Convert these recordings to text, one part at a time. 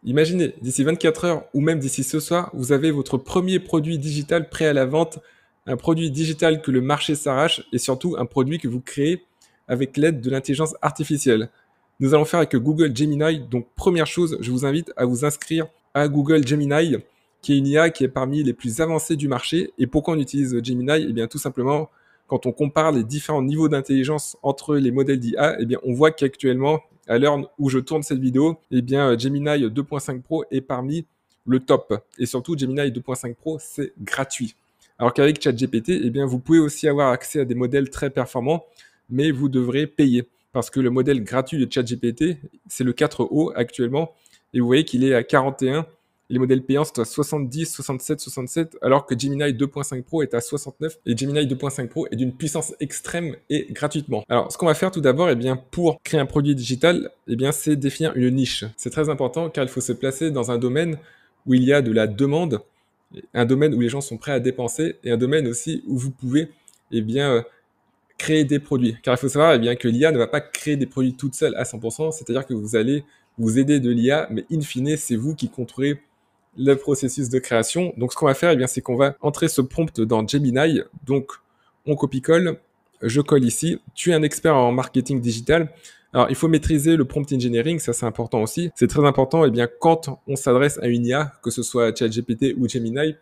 Imaginez, d'ici 24 heures ou même d'ici ce soir, vous avez votre premier produit digital prêt à la vente, un produit digital que le marché s'arrache et surtout un produit que vous créez avec l'aide de l'intelligence artificielle. Nous allons faire avec Google Gemini. Donc, première chose, je vous invite à vous inscrire à Google Gemini, qui est une IA qui est parmi les plus avancées du marché. Et pourquoi on utilise Gemini? Eh bien, tout simplement, quand on compare les différents niveaux d'intelligence entre les modèles d'IA, eh bien, on voit qu'actuellement, à l'heure où je tourne cette vidéo, eh bien, Gemini 2.5 Pro est parmi le top. Et surtout, Gemini 2.5 Pro, c'est gratuit. Alors qu'avec ChatGPT, eh bien, vous pouvez aussi avoir accès à des modèles très performants, mais vous devrez payer. Parce que le modèle gratuit de ChatGPT, c'est le 4O actuellement, et vous voyez qu'il est à 41. Les modèles payants sont à 70, 67, 67, alors que Gemini 2.5 Pro est à 69, et Gemini 2.5 Pro est d'une puissance extrême et gratuitement. Alors, ce qu'on va faire tout d'abord, eh bien, pour créer un produit digital, eh bien, c'est définir une niche. C'est très important car il faut se placer dans un domaine où il y a de la demande, un domaine où les gens sont prêts à dépenser, et un domaine aussi où vous pouvez, eh bien, créer des produits. Car il faut savoir eh bien, que l'IA ne va pas créer des produits toute seule à 100%, c'est-à-dire que vous allez vous aider de l'IA, mais in fine, c'est vous qui contrôlez le processus de création. Donc, ce qu'on va faire, eh bien, c'est qu'on va entrer ce prompt dans Gemini. Donc, on copie-colle. Je colle ici. Tu es un expert en marketing digital. Alors, il faut maîtriser le prompt engineering. Ça, c'est important aussi. C'est très important, eh bien, quand on s'adresse à une IA, que ce soit ChatGPT ou Gemini,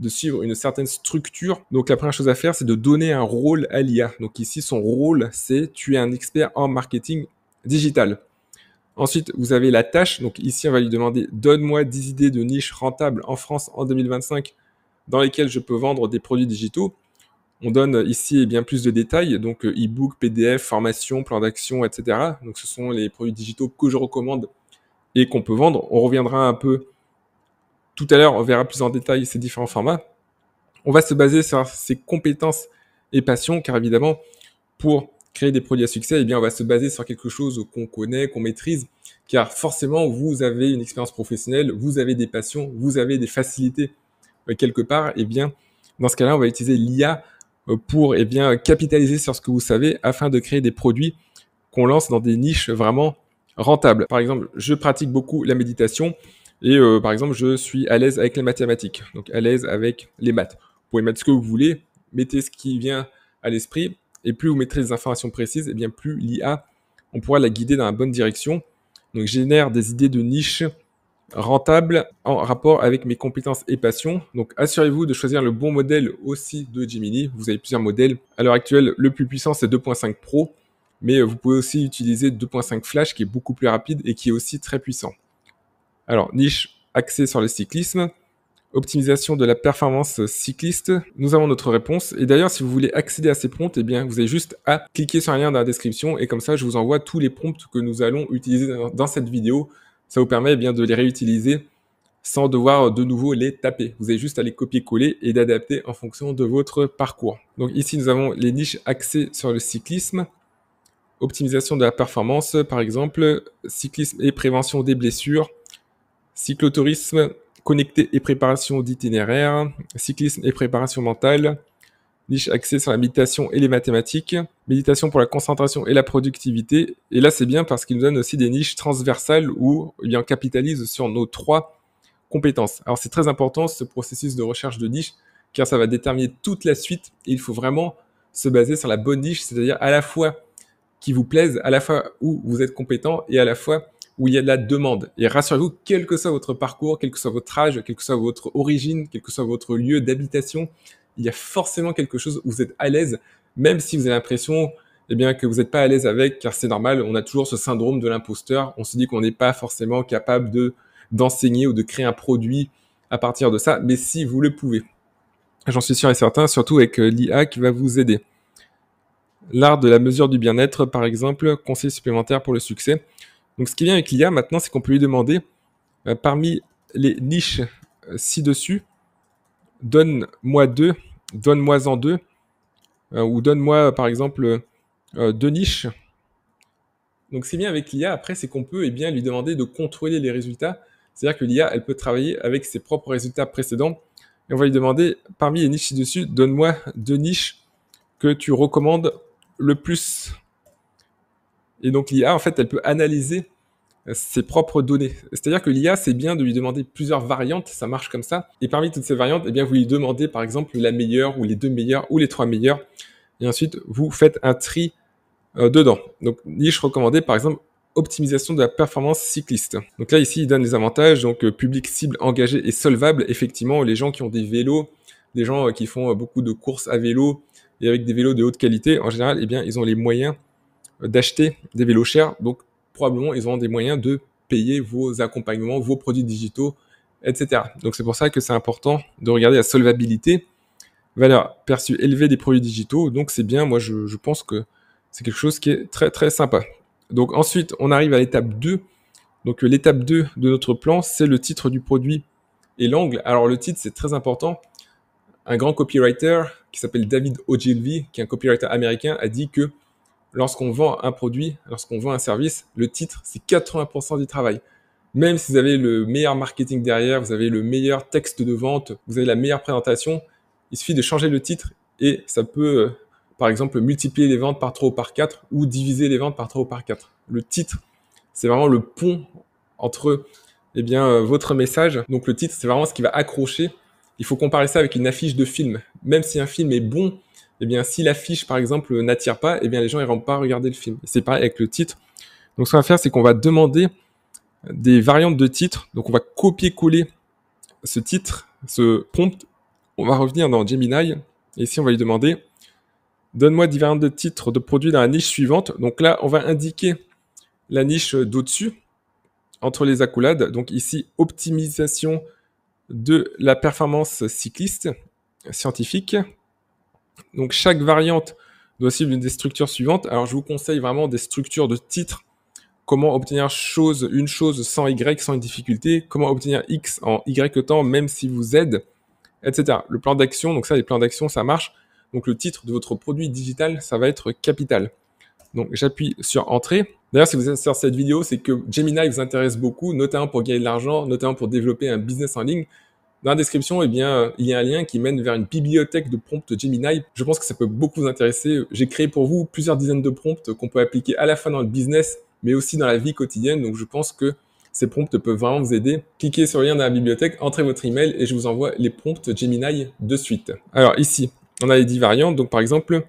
de suivre une certaine structure. Donc, la première chose à faire, c'est de donner un rôle à l'IA. Donc, ici, son rôle, c'est tu es un expert en marketing digital. Ensuite, vous avez la tâche. Donc ici, on va lui demander « Donne-moi 10 idées de niches rentables en France en 2025 dans lesquelles je peux vendre des produits digitaux. » On donne ici bien plus de détails, donc e-book, PDF, formation, plan d'action, etc. Donc ce sont les produits digitaux que je recommande et qu'on peut vendre. On reviendra un peu tout à l'heure, on verra plus en détail ces différents formats. On va se baser sur ses compétences et passions, car évidemment, pour créer des produits à succès, eh bien, on va se baser sur quelque chose qu'on connaît, qu'on maîtrise, car forcément, vous avez une expérience professionnelle, vous avez des passions, vous avez des facilités quelque part. Eh bien, dans ce cas-là, on va utiliser l'IA pour eh bien, capitaliser sur ce que vous savez afin de créer des produits qu'on lance dans des niches vraiment rentables. Par exemple, je pratique beaucoup la méditation et par exemple, je suis à l'aise avec les mathématiques, donc à l'aise avec les maths. Vous pouvez mettre ce que vous voulez, mettez ce qui vient à l'esprit. Et plus vous mettrez des informations précises, et bien plus l'IA, on pourra la guider dans la bonne direction. Donc, génère des idées de niche rentables en rapport avec mes compétences et passions. Donc, assurez-vous de choisir le bon modèle aussi de Gemini. Vous avez plusieurs modèles. À l'heure actuelle, le plus puissant, c'est 2.5 Pro. Mais vous pouvez aussi utiliser 2.5 Flash, qui est beaucoup plus rapide et qui est aussi très puissant. Alors, niche axée sur le cyclisme. Optimisation de la performance cycliste, nous avons notre réponse. Et d'ailleurs, si vous voulez accéder à ces prompts, eh bien, vous avez juste à cliquer sur un lien dans la description et comme ça, je vous envoie tous les prompts que nous allons utiliser dans cette vidéo. Ça vous permet eh bien de les réutiliser sans devoir de nouveau les taper. Vous avez juste à les copier-coller et d'adapter en fonction de votre parcours. Donc ici, nous avons les niches axées sur le cyclisme. Optimisation de la performance, par exemple, cyclisme et prévention des blessures, cyclotourisme, connecté et préparation d'itinéraire, cyclisme et préparation mentale, niche axée sur la méditation et les mathématiques, méditation pour la concentration et la productivité. Et là, c'est bien parce qu'il nous donne aussi des niches transversales où eh bien, on capitalise sur nos 3 compétences. Alors, c'est très important ce processus de recherche de niche car ça va déterminer toute la suite et il faut vraiment se baser sur la bonne niche, c'est-à-dire à la fois qui vous plaise, à la fois où vous êtes compétent et à la fois où il y a de la demande. Et rassurez-vous, quel que soit votre parcours, quel que soit votre âge, quelle que soit votre origine, quel que soit votre lieu d'habitation, il y a forcément quelque chose où vous êtes à l'aise, même si vous avez l'impression eh bien, que vous n'êtes pas à l'aise avec, car c'est normal, on a toujours ce syndrome de l'imposteur. On se dit qu'on n'est pas forcément capable d'enseigner ou de créer un produit à partir de ça, mais si vous le pouvez. J'en suis sûr et certain, surtout avec l'IA qui va vous aider. L'art de la mesure du bien-être, par exemple, conseil supplémentaire pour le succès. Donc, ce qui vient avec l'IA maintenant, c'est qu'on peut lui demander, parmi les niches ci-dessus, donne-moi 2, donne-moi-en 2, ou donne-moi, par exemple, 2 niches. Donc, ce qui vient avec l'IA, après, c'est qu'on peut eh bien, lui demander de contrôler les résultats. C'est-à-dire que l'IA, elle peut travailler avec ses propres résultats précédents. Et on va lui demander, parmi les niches ci-dessus, donne-moi 2 niches que tu recommandes le plus. Et donc, l'IA, en fait, elle peut analyser ses propres données. C'est-à-dire que l'IA, c'est bien de lui demander plusieurs variantes, ça marche comme ça. Et parmi toutes ces variantes, eh bien, vous lui demandez par exemple la meilleure, ou les 2 meilleures, ou les 3 meilleures. Et ensuite, vous faites un tri dedans. Donc, niche recommandée, par exemple, optimisation de la performance cycliste. Donc là, ici, il donne les avantages. Donc, public cible engagé et solvable. Effectivement, les gens qui ont des vélos, les gens qui font beaucoup de courses à vélo et avec des vélos de haute qualité, en général, eh bien, ils ont les moyens d'acheter des vélos chers. Donc, probablement, ils auront des moyens de payer vos accompagnements, vos produits digitaux, etc. Donc, c'est pour ça que c'est important de regarder la solvabilité, valeur perçue élevée des produits digitaux. Donc, c'est bien. Moi, je pense que c'est quelque chose qui est très, très sympa. Donc, ensuite, on arrive à l'étape 2. Donc, l'étape 2 de notre plan, c'est le titre du produit et l'angle. Alors, le titre, c'est très important. Un grand copywriter qui s'appelle David Ogilvy, qui est un copywriter américain, a dit que lorsqu'on vend un produit, lorsqu'on vend un service, le titre, c'est 80% du travail. Même si vous avez le meilleur marketing derrière, vous avez le meilleur texte de vente, vous avez la meilleure présentation, il suffit de changer le titre et ça peut, par exemple, multiplier les ventes par 3 ou par 4 ou diviser les ventes par 3 ou par 4. Le titre, c'est vraiment le pont entre eh bien, votre message. Donc le titre, c'est vraiment ce qui va accrocher. Il faut comparer ça avec une affiche de film. Même si un film est bon, eh bien, si l'affiche, par exemple, n'attire pas, eh bien, les gens n'iront pas regarder le film. C'est pareil avec le titre. Donc, ce qu'on va faire, c'est qu'on va demander des variantes de titres. Donc, on va copier-coller ce titre, ce prompt. On va revenir dans Gemini. Et ici, on va lui demander « Donne-moi 10 variantes de titres de produits dans la niche suivante. » Donc là, on va indiquer la niche d'au-dessus, entre les accolades. Donc ici, optimisation de la performance cycliste scientifique. Donc chaque variante doit suivre des structures suivantes. Alors je vous conseille vraiment des structures de titres. Comment obtenir une chose sans Y, sans une difficulté. Comment obtenir X en Y temps, même si vous aide, etc. Le plan d'action, donc ça, les plans d'action, ça marche. Donc le titre de votre produit digital, ça va être capital. Donc j'appuie sur Entrée. D'ailleurs, si vous êtes sur cette vidéo, c'est que Gemini vous intéresse beaucoup, notamment pour gagner de l'argent, notamment pour développer un business en ligne. Dans la description, eh bien, il y a un lien qui mène vers une bibliothèque de prompts Gemini. Je pense que ça peut beaucoup vous intéresser. J'ai créé pour vous plusieurs dizaines de prompts qu'on peut appliquer à la fois dans le business, mais aussi dans la vie quotidienne. Donc, je pense que ces prompts peuvent vraiment vous aider. Cliquez sur le lien dans la bibliothèque, entrez votre email et je vous envoie les prompts Gemini de suite. Alors ici, on a les 10 variantes. Donc, par exemple,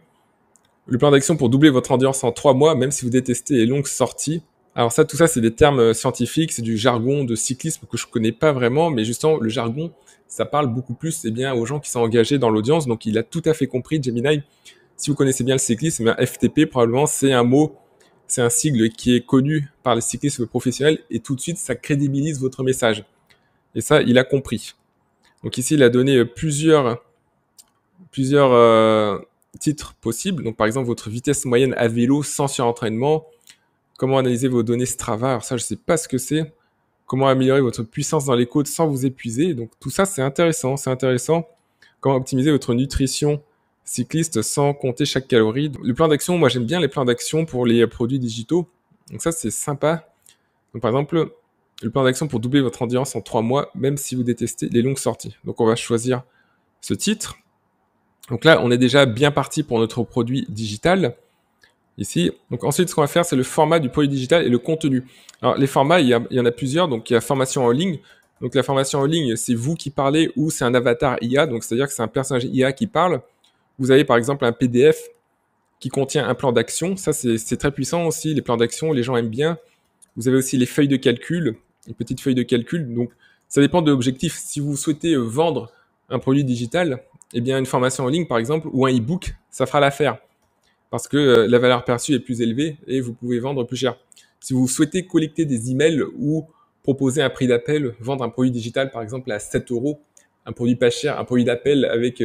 le plan d'action pour doubler votre audience en 3 mois, même si vous détestez les longues sorties. Alors ça, tout ça, c'est des termes scientifiques, c'est du jargon de cyclisme que je connais pas vraiment, mais justement, le jargon, ça parle beaucoup plus bien, aux gens qui sont engagés dans l'audience. Donc, il a tout à fait compris, Gemini. Si vous connaissez bien le cyclisme, bien, FTP, probablement, c'est un mot, c'est un sigle qui est connu par les cyclistes professionnels et tout de suite, ça crédibilise votre message. Et ça, il a compris. Donc ici, il a donné plusieurs titres possibles. Donc, par exemple, votre vitesse moyenne à vélo sans surentraînement. Comment analyser vos données Strava. Alors ça, je ne sais pas ce que c'est. Comment améliorer votre puissance dans les côtes sans vous épuiser. Donc, tout ça, c'est intéressant. C'est intéressant. Comment optimiser votre nutrition cycliste sans compter chaque calorie. Le plan d'action, moi, j'aime bien les plans d'action pour les produits digitaux. Donc ça, c'est sympa. Donc, par exemple, le plan d'action pour doubler votre endurance en 3 mois, même si vous détestez les longues sorties. Donc, on va choisir ce titre. Donc là, on est déjà bien parti pour notre produit digital. Ici. Donc ensuite, ce qu'on va faire, c'est le format du produit digital et le contenu. Alors les formats, il y en a plusieurs. Donc il y a formation en ligne. Donc la formation en ligne, c'est vous qui parlez ou c'est un avatar IA. Donc c'est-à-dire que c'est un personnage IA qui parle. Vous avez par exemple un PDF qui contient un plan d'action. Ça, c'est très puissant aussi. Les plans d'action, les gens aiment bien. Vous avez aussi les feuilles de calcul, une petite feuille de calcul. Donc ça dépend de l'objectif. Si vous souhaitez vendre un produit digital, eh bien une formation en ligne par exemple ou un e-book, ça fera l'affaire. Parce que la valeur perçue est plus élevée et vous pouvez vendre plus cher. Si vous souhaitez collecter des emails ou proposer un prix d'appel, vendre un produit digital par exemple à 7 €, un produit pas cher, un produit d'appel avec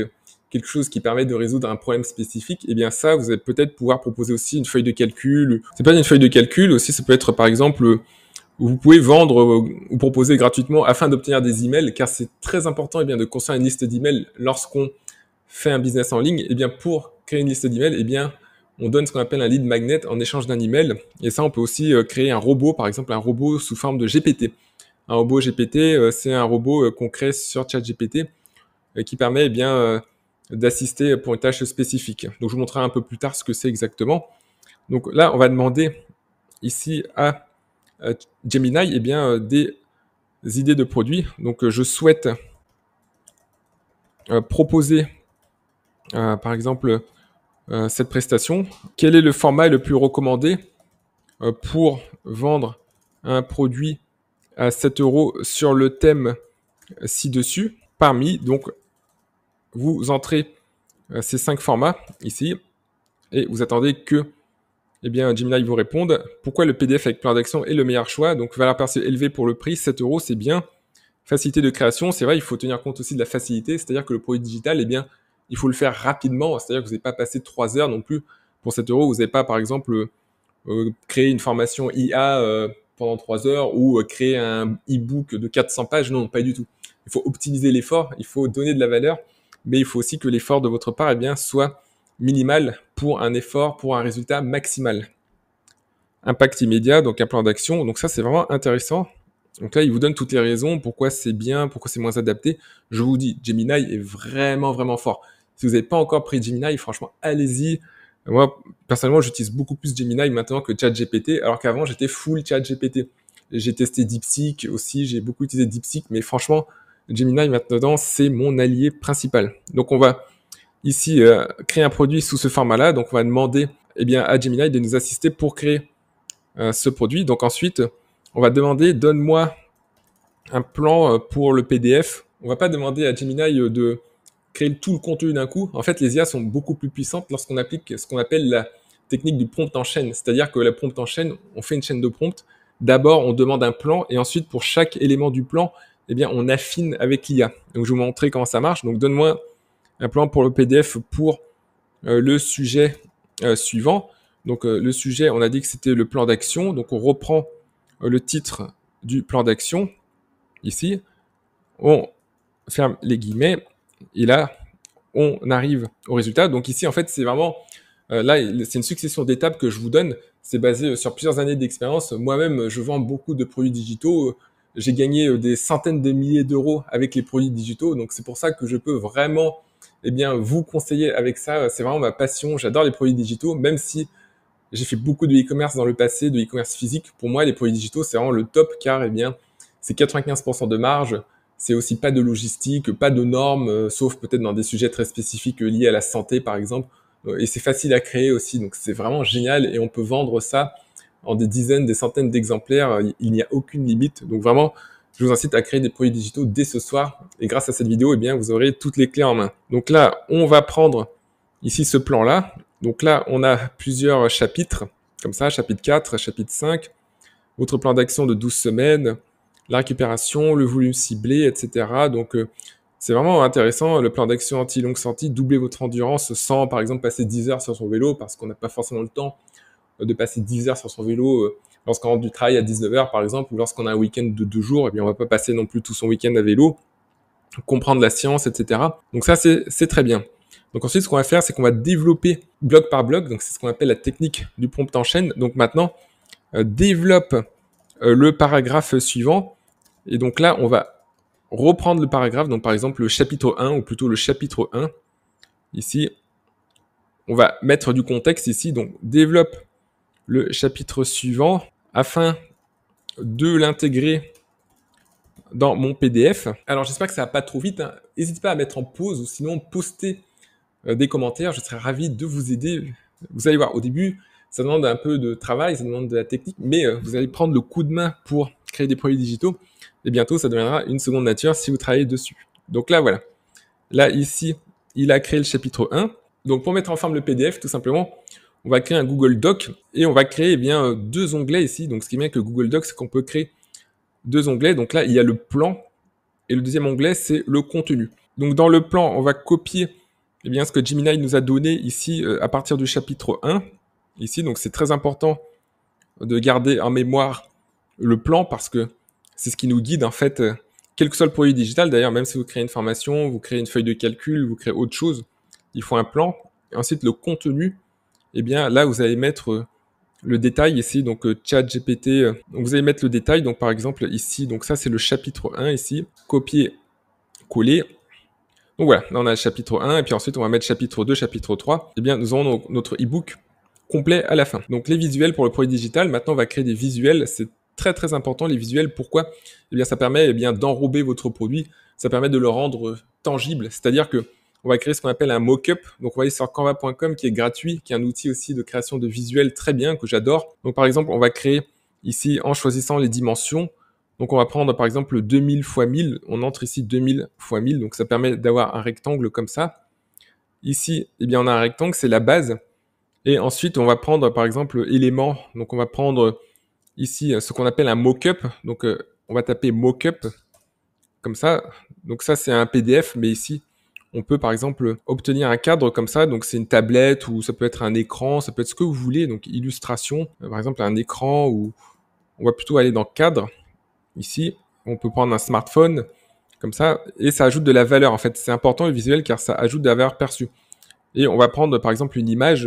quelque chose qui permet de résoudre un problème spécifique, eh bien ça, vous allez peut-être pouvoir proposer aussi une feuille de calcul. C'est pas une feuille de calcul, aussi ça peut être par exemple, vous pouvez vendre ou proposer gratuitement afin d'obtenir des emails, car c'est très important de construire une liste d'emails lorsqu'on fait un business en ligne. Eh bien pour créer une liste d'emails, eh bien on donne ce qu'on appelle un lead magnet en échange d'un email. Et ça, on peut aussi créer un robot, par exemple un robot sous forme de GPT. Un robot GPT, c'est un robot qu'on crée sur ChatGPT qui permet d'assister pour une tâche spécifique. Donc, je vous montrerai un peu plus tard ce que c'est exactement. Donc là, on va demander ici à Gemini eh bien, des idées de produits. Donc, je souhaite proposer, par exemple, cette prestation. Quel est le format le plus recommandé pour vendre un produit à 7 euros sur le thème ci-dessus? Parmi, donc, vous entrez ces 5 formats ici et vous attendez que eh bien, Gemini vous réponde. Pourquoi le PDF avec plan d'action est le meilleur choix? Donc, valeur perçue élevée pour le prix, 7 euros, c'est bien. Facilité de création, c'est vrai, il faut tenir compte aussi de la facilité, c'est-à-dire que le produit digital, eh bien, il faut le faire rapidement, c'est-à-dire que vous n'avez pas passé 3 heures non plus pour 7 euros, vous n'avez pas, par exemple, créé une formation IA pendant 3 heures ou créer un e-book de 400 pages, non, pas du tout. Il faut optimiser l'effort, il faut donner de la valeur, mais il faut aussi que l'effort de votre part, eh bien, soit minimal pour un effort, pour un résultat maximal. Impact immédiat, donc un plan d'action, donc ça c'est vraiment intéressant. Donc là, il vous donne toutes les raisons, pourquoi c'est bien, pourquoi c'est moins adapté. Je vous dis, Gemini est vraiment, vraiment fort. Si vous n'avez pas encore pris Gemini, franchement, allez-y. Moi, personnellement, j'utilise beaucoup plus Gemini maintenant que ChatGPT, alors qu'avant, j'étais full ChatGPT. J'ai testé DeepSeek aussi, j'ai beaucoup utilisé DeepSeek, mais franchement, Gemini maintenant, c'est mon allié principal. Donc on va ici créer un produit sous ce format-là, donc on va demander eh bien, à Gemini de nous assister pour créer ce produit. Donc ensuite, on va demander, donne-moi un plan pour le PDF. On va pas demander à Gemini de créer tout le contenu d'un coup. En fait, les IA sont beaucoup plus puissantes lorsqu'on applique ce qu'on appelle la technique du prompt en chaîne. C'est-à-dire que la prompt en chaîne, on fait une chaîne de prompt. D'abord, on demande un plan et ensuite, pour chaque élément du plan, eh bien, on affine avec l'IA. Donc, je vais vous montrer comment ça marche. Donc, donne-moi un plan pour le PDF pour le sujet suivant. Donc, le sujet, on a dit que c'était le plan d'action. Donc, on reprend le titre du plan d'action. Ici, on ferme les guillemets. Et là, on arrive au résultat. Donc ici, en fait, c'est vraiment... là, c'est une succession d'étapes que je vous donne. C'est basé sur plusieurs années d'expérience. Moi-même, je vends beaucoup de produits digitaux. J'ai gagné des centaines de milliers d'euros avec les produits digitaux. Donc c'est pour ça que je peux vraiment eh bien, vous conseiller avec ça. C'est vraiment ma passion. J'adore les produits digitaux, même si j'ai fait beaucoup de e-commerce dans le passé, de e-commerce physique. Pour moi, les produits digitaux, c'est vraiment le top car eh bien, c'est 95% de marge. C'est aussi pas de logistique, pas de normes, sauf peut-être dans des sujets très spécifiques liés à la santé, par exemple. Et c'est facile à créer aussi, donc c'est vraiment génial. Et on peut vendre ça en des dizaines, des centaines d'exemplaires. Il n'y a aucune limite. Donc vraiment, je vous incite à créer des produits digitaux dès ce soir. Et grâce à cette vidéo, eh bien, vous aurez toutes les clés en main. Donc là, on va prendre ici ce plan-là. Donc là, on a plusieurs chapitres, comme ça, chapitre 4, chapitre 5, votre plan d'action de 12 semaines, la récupération, le volume ciblé, etc. Donc, c'est vraiment intéressant, le plan d'action anti-longue sortie, doubler votre endurance sans, par exemple, passer 10 heures sur son vélo, parce qu'on n'a pas forcément le temps de passer 10 heures sur son vélo lorsqu'on rentre du travail à 19 heures, par exemple, ou lorsqu'on a un week-end de 2 jours, et bien on va pas passer non plus tout son week-end à vélo, comprendre la science, etc. Donc ça, c'est très bien. Donc ensuite, ce qu'on va faire, c'est qu'on va développer bloc par bloc. Donc c'est ce qu'on appelle la technique du prompt en chaîne. Donc maintenant, développe le paragraphe suivant. Et donc là, on va reprendre le paragraphe. Donc par exemple, le chapitre 1, ou plutôt le chapitre 1. Ici, on va mettre du contexte ici. Donc développe le chapitre suivant afin de l'intégrer dans mon PDF. Alors j'espère que ça va pas trop vite. N'hésitez pas à mettre en pause ou sinon poster des commentaires, je serais ravi de vous aider. Vous allez voir, au début, ça demande un peu de travail, ça demande de la technique, mais vous allez prendre le coup de main pour créer des produits digitaux, et bientôt, ça deviendra une seconde nature si vous travaillez dessus. Donc là, voilà. Là, ici, il a créé le chapitre 1. Donc pour mettre en forme le PDF, tout simplement, on va créer un Google Doc, et on va créer eh bien, 2 onglets ici. Donc ce qui est bien avec le Google Doc, c'est qu'on peut créer 2 onglets. Donc là, il y a le plan, et le deuxième onglet, c'est le contenu. Donc dans le plan, on va copier eh bien, ce que Gemini nous a donné ici à partir du chapitre 1. Ici, donc c'est très important de garder en mémoire le plan parce que c'est ce qui nous guide en fait, quel que soit le produit digital. D'ailleurs, même si vous créez une formation, vous créez une feuille de calcul, vous créez autre chose, il faut un plan. Et ensuite, le contenu, eh bien là, vous allez mettre le détail ici, donc ChatGPT. Donc vous allez mettre le détail, donc par exemple ici, donc ça c'est le chapitre 1 ici, copier, coller. Donc voilà, là on a le chapitre 1, et puis ensuite on va mettre chapitre 2, chapitre 3. Eh bien, nous aurons notre e-book complet à la fin. Donc les visuels pour le produit digital, maintenant on va créer des visuels, c'est très très important, les visuels. Pourquoi? Eh bien, ça permet d'enrober votre produit, ça permet de le rendre tangible, c'est-à-dire que on va créer ce qu'on appelle un mock-up. Donc, on va aller sur canva.com qui est gratuit, qui est un outil aussi de création de visuels très bien, que j'adore. Donc, par exemple, on va créer ici en choisissant les dimensions. Donc, on va prendre par exemple 2000 x 1000. On entre ici 2000 x 1000. Donc, ça permet d'avoir un rectangle comme ça. Ici, on a un rectangle, c'est la base. Et ensuite, on va prendre par exemple éléments. Donc, on va prendre ici ce qu'on appelle un mock-up. Donc, on va taper mock-up comme ça. Donc, ça, c'est un PDF, mais ici, on peut par exemple obtenir un cadre comme ça, donc c'est une tablette ou ça peut être un écran, ça peut être ce que vous voulez, donc illustration, par exemple un écran ou on va plutôt aller dans cadre. Ici, on peut prendre un smartphone comme ça et ça ajoute de la valeur. En fait, c'est important le visuel car ça ajoute de la valeur perçue. Et on va prendre par exemple une image.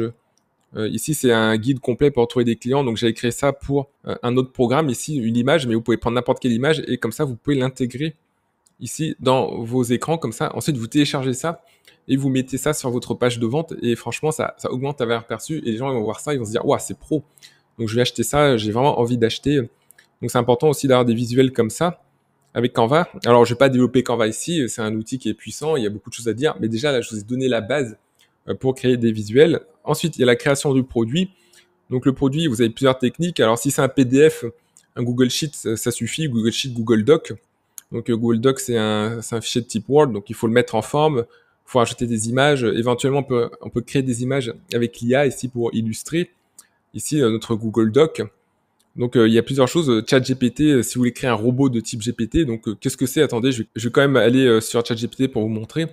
Ici, c'est un guide complet pour trouver des clients, donc j'avais créé ça pour un autre programme. Ici, une image, mais vous pouvez prendre n'importe quelle image et comme ça, vous pouvez l'intégrer ici dans vos écrans comme ça. Ensuite, vous téléchargez ça et vous mettez ça sur votre page de vente et franchement, ça augmente la valeur perçue et les gens ils vont voir ça, ils vont se dire « Ouah, c'est pro !» Donc, je vais acheter ça, j'ai vraiment envie d'acheter. Donc, c'est important aussi d'avoir des visuels comme ça avec Canva. Alors, je vais pas développer Canva ici, c'est un outil qui est puissant, il y a beaucoup de choses à dire, mais déjà, là, je vous ai donné la base pour créer des visuels. Ensuite, il y a la création du produit. Donc, le produit, vous avez plusieurs techniques. Alors, si c'est un PDF, un Google Sheet, ça suffit, Google Sheet, Google Doc. Donc Google Docs, c'est un fichier de type Word, donc il faut le mettre en forme, il faut ajouter des images. Éventuellement, on peut créer des images avec l'IA ici pour illustrer. Ici, notre Google Doc. Donc il y a plusieurs choses. ChatGPT, si vous voulez créer un robot de type GPT, donc qu'est-ce que c'est? Attendez, je vais quand même aller sur ChatGPT pour vous montrer.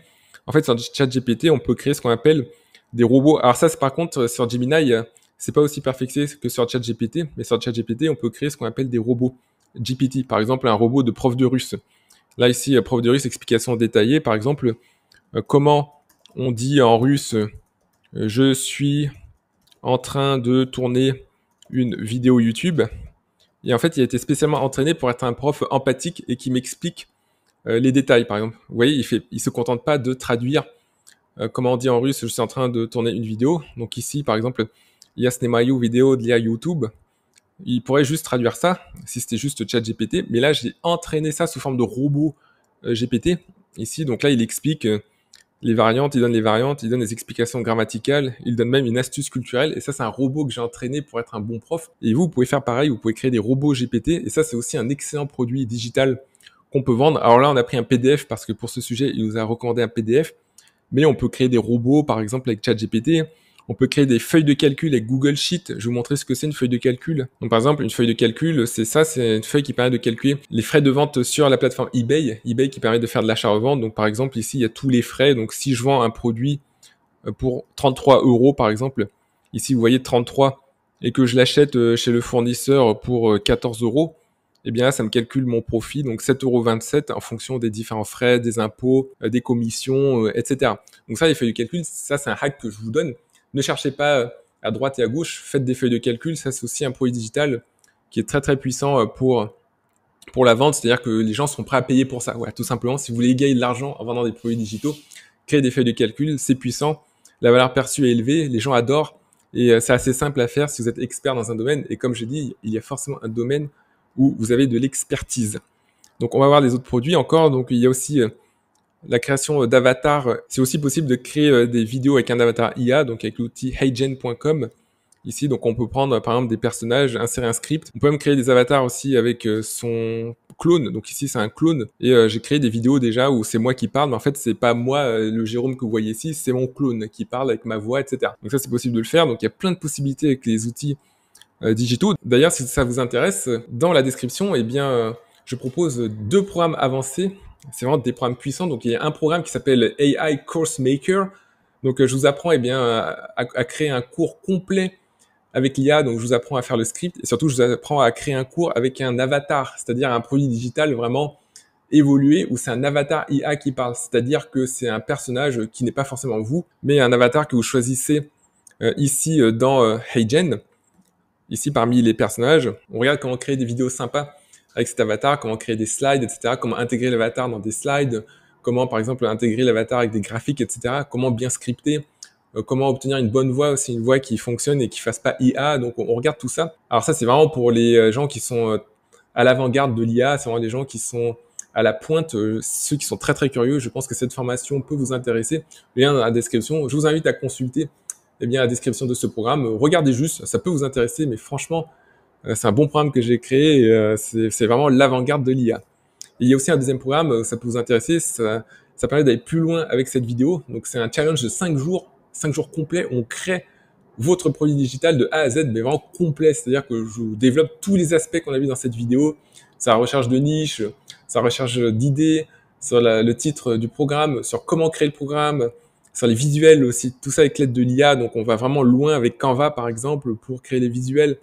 En fait, sur ChatGPT, on peut créer ce qu'on appelle des robots. Alors ça, c'est par contre, sur Gemini, c'est pas aussi perfecté que sur ChatGPT, mais sur ChatGPT, on peut créer ce qu'on appelle des robots GPT, par exemple un robot de prof de russe. Là ici, prof de russe, explication détaillée, par exemple, comment on dit en russe je suis en train de tourner une vidéo YouTube. Et en fait, il a été spécialement entraîné pour être un prof empathique et qui m'explique les détails, par exemple. Vous voyez, il se contente pas de traduire comment on dit en russe je suis en train de tourner une vidéo. Donc ici, par exemple, я снимаю vidéo для YouTube. Il pourrait juste traduire ça, si c'était juste ChatGPT, mais là, j'ai entraîné ça sous forme de robot GPT, ici. Donc là, il explique les variantes, il donne les variantes, il donne les explications grammaticales, il donne même une astuce culturelle, et ça, c'est un robot que j'ai entraîné pour être un bon prof. Et vous pouvez faire pareil, vous pouvez créer des robots GPT, et ça, c'est aussi un excellent produit digital qu'on peut vendre. Alors là, on a pris un PDF, parce que pour ce sujet, il nous a recommandé un PDF, mais on peut créer des robots, par exemple, avec ChatGPT. On peut créer des feuilles de calcul avec Google Sheet. Je vais vous montrer ce que c'est une feuille de calcul. Donc, par exemple, une feuille de calcul, c'est une feuille qui permet de calculer les frais de vente sur la plateforme eBay. eBay qui permet de faire de l'achat-revente. Donc, par exemple, ici, il y a tous les frais. Donc, si je vends un produit pour 33 € par exemple, ici, vous voyez 33, et que je l'achète chez le fournisseur pour 14 €, eh bien là, ça me calcule mon profit, donc 7,27 € en fonction des différents frais, des impôts, des commissions, etc. Donc ça, les feuilles de calcul, ça, c'est un hack que je vous donne. Ne cherchez pas à droite et à gauche, faites des feuilles de calcul. Ça, c'est aussi un produit digital qui est très très puissant pour la vente. C'est-à-dire que les gens sont prêts à payer pour ça. Ouais, tout simplement, si vous voulez gagner de l'argent en vendant des produits digitaux, créez des feuilles de calcul, c'est puissant. La valeur perçue est élevée, les gens adorent et c'est assez simple à faire si vous êtes expert dans un domaine. Et comme je dis, il y a forcément un domaine où vous avez de l'expertise. Donc, on va voir les autres produits encore. Donc, il y a aussi la création d'avatars. C'est aussi possible de créer des vidéos avec un avatar IA, donc avec l'outil heygen.com. Ici, donc on peut prendre par exemple des personnages, insérer un script. On peut même créer des avatars aussi avec son clone. Donc ici, c'est un clone. Et j'ai créé des vidéos déjà où c'est moi qui parle, mais en fait, c'est pas moi, le Jérôme que vous voyez ici, c'est mon clone qui parle avec ma voix, etc. Donc ça, c'est possible de le faire. Donc il y a plein de possibilités avec les outils digitaux. D'ailleurs, si ça vous intéresse, dans la description, eh bien, je propose 2 programmes avancés. C'est vraiment des programmes puissants. Donc, il y a un programme qui s'appelle AI Course Maker. Donc, je vous apprends eh bien, à créer un cours complet avec l'IA. Donc, je vous apprends à faire le script et surtout, je vous apprends à créer un cours avec un avatar, c'est-à-dire un produit digital vraiment évolué où c'est un avatar IA qui parle. C'est-à-dire que c'est un personnage qui n'est pas forcément vous, mais un avatar que vous choisissez ici dans Heygen. Ici, parmi les personnages, on regarde comment créer des vidéos sympas avec cet avatar, comment créer des slides, etc., comment intégrer l'avatar dans des slides, comment, par exemple, intégrer l'avatar avec des graphiques, etc., comment bien scripter, comment obtenir une bonne voix aussi, une voix qui fonctionne et qui fasse pas IA. Donc, on regarde tout ça. Alors ça, c'est vraiment pour les gens qui sont à l'avant-garde de l'IA. C'est vraiment des gens qui sont à la pointe, ceux qui sont très très curieux. Je pense que cette formation peut vous intéresser. Lien dans la description. Je vous invite à consulter la description de ce programme. Regardez juste, ça peut vous intéresser, mais franchement, c'est un bon programme que j'ai créé. C'est vraiment l'avant-garde de l'IA. Il y a aussi un deuxième programme, ça peut vous intéresser. Ça permet d'aller plus loin avec cette vidéo. Donc c'est un challenge de 5 jours complets. On crée votre produit digital de A à Z, mais vraiment complet. C'est-à-dire que je vous développe tous les aspects qu'on a vu dans cette vidéo. Sa recherche de niche, sa recherche d'idées, sur le titre du programme, sur comment créer le programme, sur les visuels aussi, tout ça avec l'aide de l'IA. Donc on va vraiment loin avec Canva par exemple pour créer les visuels.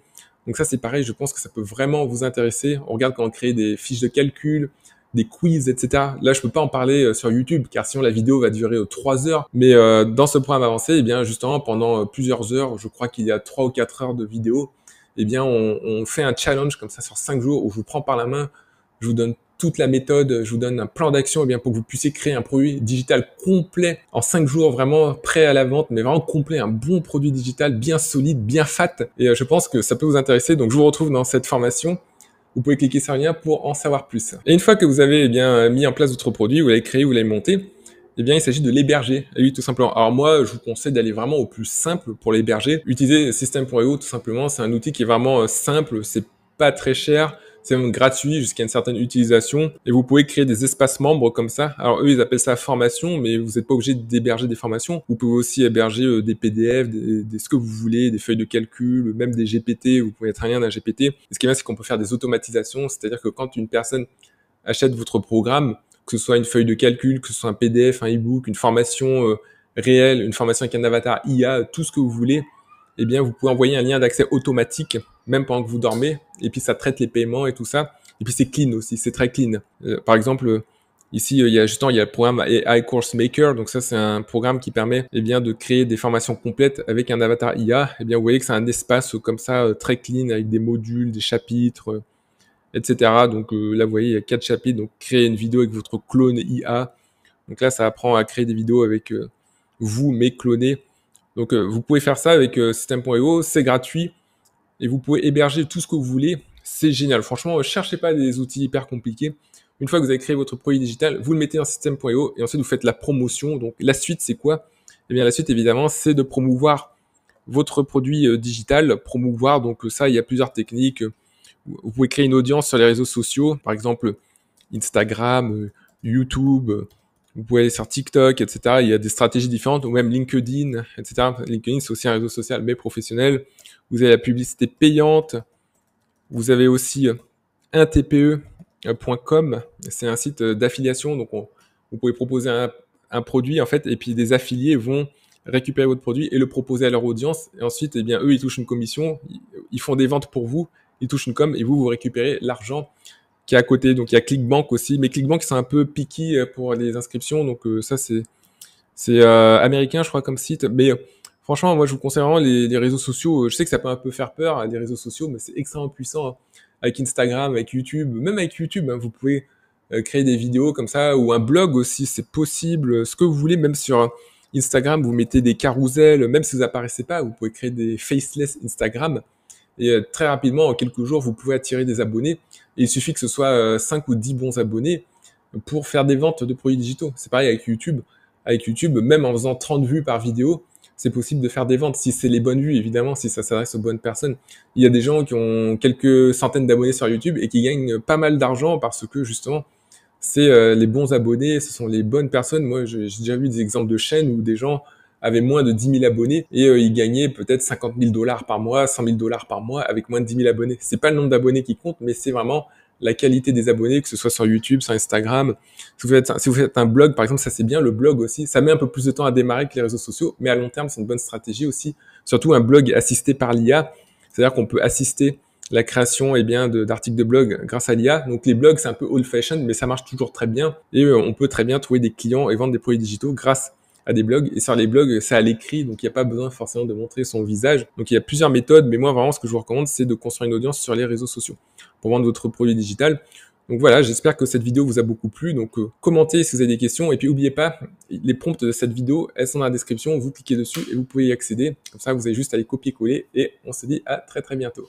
Donc ça c'est pareil, je pense que ça peut vraiment vous intéresser. On regarde comment créer des fiches de calcul, des quiz, etc. Là, je peux pas en parler sur YouTube, car sinon la vidéo va durer 3 heures. Mais dans ce programme avancé, eh bien justement, pendant plusieurs heures, je crois qu'il y a 3 ou 4 heures de vidéo, eh bien on fait un challenge comme ça sur 5 jours où je vous prends par la main, je vous donne toute la méthode, je vous donne un plan d'action eh bien pour que vous puissiez créer un produit digital complet en 5 jours, vraiment prêt à la vente, mais vraiment complet, un bon produit digital bien solide, bien fat. Et je pense que ça peut vous intéresser. Donc je vous retrouve dans cette formation. Vous pouvez cliquer sur le lien pour en savoir plus. Et une fois que vous avez mis en place votre produit, vous l'avez créé, vous l'avez monté, il s'agit de l'héberger. Et oui, tout simplement. Alors moi, je vous conseille d'aller vraiment au plus simple pour l'héberger. Utilisez System.io, tout simplement. C'est un outil qui est vraiment simple, c'est pas très cher, c'est même gratuit jusqu'à une certaine utilisation. Et vous pouvez créer des espaces membres comme ça. Alors eux, ils appellent ça formation, mais vous n'êtes pas obligé d'héberger des formations. Vous pouvez aussi héberger des PDF, ce que vous voulez, des feuilles de calcul, même des GPT. Vous pouvez être un lien d'un GPT. Et ce qui est bien, c'est qu'on peut faire des automatisations. C'est-à-dire que quand une personne achète votre programme, que ce soit une feuille de calcul, que ce soit un PDF, un e-book, une formation réelle, une formation avec un avatar IA, tout ce que vous voulez, eh bien, vous pouvez envoyer un lien d'accès automatique, même pendant que vous dormez, et puis ça traite les paiements et tout ça. Et puis c'est clean aussi, c'est très clean. Par exemple, ici, il y a le programme AI Course Maker. Donc ça, c'est un programme qui permet de créer des formations complètes avec un avatar IA. Eh bien, vous voyez que c'est un espace comme ça, très clean, avec des modules, des chapitres, etc. Donc là, vous voyez, il y a 4 chapitres. Donc, créer une vidéo avec votre clone IA. Donc là, ça apprend à créer des vidéos avec vous, mais clonés. Donc, vous pouvez faire ça avec System.io, c'est gratuit et vous pouvez héberger tout ce que vous voulez. C'est génial. Franchement, cherchez pas des outils hyper compliqués. Une fois que vous avez créé votre produit digital, vous le mettez dans System.io et ensuite vous faites la promotion. Donc, la suite, c'est quoi? Eh bien, la suite, évidemment, c'est de promouvoir votre produit digital. Promouvoir, donc ça, il y a plusieurs techniques. Vous pouvez créer une audience sur les réseaux sociaux, par exemple Instagram, YouTube. Vous pouvez aller sur TikTok, etc. Il y a des stratégies différentes, ou même LinkedIn, etc. LinkedIn, c'est aussi un réseau social, mais professionnel. Vous avez la publicité payante. Vous avez aussi intpe.com. C'est un site d'affiliation. Donc, vous pouvez proposer un produit, en fait, et puis des affiliés vont récupérer votre produit et le proposer à leur audience. Et ensuite, eux, ils touchent une commission. Ils font des ventes pour vous. Ils touchent une com et vous récupérez l'argent qui est à côté. Donc, il y a ClickBank aussi. Mais ClickBank, c'est un peu picky pour les inscriptions. Donc, ça, c'est américain, je crois, comme site. Mais franchement, moi, je vous conseille vraiment les réseaux sociaux. Je sais que ça peut un peu faire peur, les réseaux sociaux, mais c'est extrêmement puissant. Hein. Avec Instagram, avec YouTube, même avec YouTube, hein, vous pouvez créer des vidéos comme ça, ou un blog aussi, c'est possible. Ce que vous voulez, même sur Instagram, vous mettez des carousels, même si vous apparaissez pas, vous pouvez créer des faceless Instagram. Et très rapidement, en quelques jours, vous pouvez attirer des abonnés. Et il suffit que ce soit 5 ou 10 bons abonnés pour faire des ventes de produits digitaux. C'est pareil avec YouTube. Avec YouTube, même en faisant 30 vues par vidéo, c'est possible de faire des ventes. Si c'est les bonnes vues, évidemment, si ça s'adresse aux bonnes personnes. Il y a des gens qui ont quelques centaines d'abonnés sur YouTube et qui gagnent pas mal d'argent parce que, justement, c'est les bons abonnés, ce sont les bonnes personnes. Moi, j'ai déjà vu des exemples de chaînes où des gens avaient moins de 10 000 abonnés et ils gagnaient peut-être 50 000 $ par mois, 100 000 $ par mois avec moins de 10 000 abonnés. C'est pas le nombre d'abonnés qui compte, mais c'est vraiment la qualité des abonnés, que ce soit sur YouTube, sur Instagram. Si vous faites un blog, par exemple, ça c'est bien, le blog aussi. Ça met un peu plus de temps à démarrer que les réseaux sociaux, mais à long terme, c'est une bonne stratégie aussi. Surtout un blog assisté par l'IA. C'est-à-dire qu'on peut assister la création d'articles de blog grâce à l'IA. Donc les blogs, c'est un peu old-fashioned, mais ça marche toujours très bien. Et on peut très bien trouver des clients et vendre des produits digitaux grâce à des blogs. Et sur les blogs, c'est à l'écrit, donc il n'y a pas besoin forcément de montrer son visage. Donc il y a plusieurs méthodes, mais moi vraiment ce que je vous recommande, c'est de construire une audience sur les réseaux sociaux pour vendre votre produit digital. Donc voilà, j'espère que cette vidéo vous a beaucoup plu. Donc commentez si vous avez des questions. Et puis n'oubliez pas, les prompts de cette vidéo, elles sont dans la description. Vous cliquez dessus et vous pouvez y accéder. Comme ça, vous avez juste à les copier-coller. Et on se dit à très très bientôt.